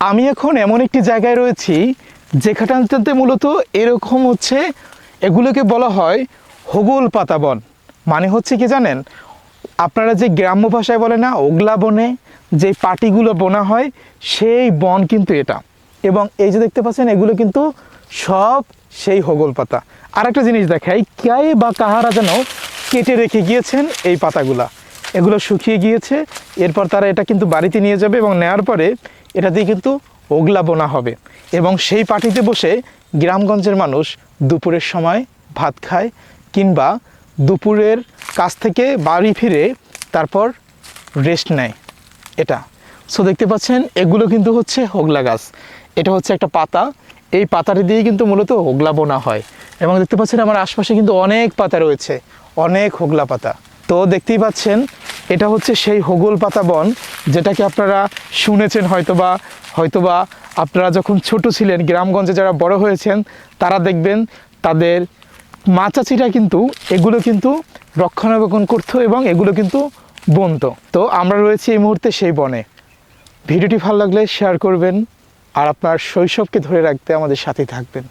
আমি এখন এমন একটি জায়গায় রয়েছি যেখানটাতে মূলত এরকম হচ্ছে, এগুলোকে বলা হয় হোগল পাতা বন। মানে হচ্ছে কি জানেন, আপনারা যে গ্রাম্য ভাষায় বলে না ওগলা বনে যে পাটিগুলো বোনা হয়, সেই বন কিন্তু এটা। এবং এই যে দেখতে পাচ্ছেন এগুলো কিন্তু সব সেই হোগল পাতা। আর একটা জিনিস দেখাই, কে বা কাহারা যেন কেটে রেখে গিয়েছেন এই পাতাগুলা, এগুলো শুকিয়ে গিয়েছে। এরপর তারা এটা কিন্তু বাড়িতে নিয়ে যাবে এবং নেওয়ার পরে এটা দিয়ে কিন্তু ওগলা বোনা হবে। এবং সেই পাটিতে বসে গ্রামগঞ্জের মানুষ দুপুরের সময় ভাত খায়, কিংবা দুপুরের কাছ থেকে বাড়ি ফিরে তারপর রেস্ট নেয় এটা। সো দেখতে পাচ্ছেন এগুলো কিন্তু হচ্ছে হোগলা গাছ। এটা হচ্ছে একটা পাতা, এই পাতাটি দিয়ে কিন্তু মূলত হোগলা বোনা হয়। এবং দেখতে পাচ্ছেন আমার আশপাশে কিন্তু অনেক পাতা রয়েছে, অনেক হোগলা পাতা। তো দেখতেই পাচ্ছেন এটা হচ্ছে সেই হোগল পাতা বন, যেটাকে আপনারা শুনেছেন হয়তোবা আপনারা যখন ছোট ছিলেন, গ্রামগঞ্জে যারা বড় হয়েছেন তারা দেখবেন তাদের মা চাচিরা কিন্তু এগুলো কিন্তু রক্ষণাবেক্ষণ করতো এবং এগুলো কিন্তু বনতো। তো আমরা রয়েছি এই মুহূর্তে সেই বনে। ভিডিওটি ভালো লাগলে শেয়ার করবেন, আর আপনার শৈশবকে ধরে রাখতে আমাদের সাথেই থাকবেন।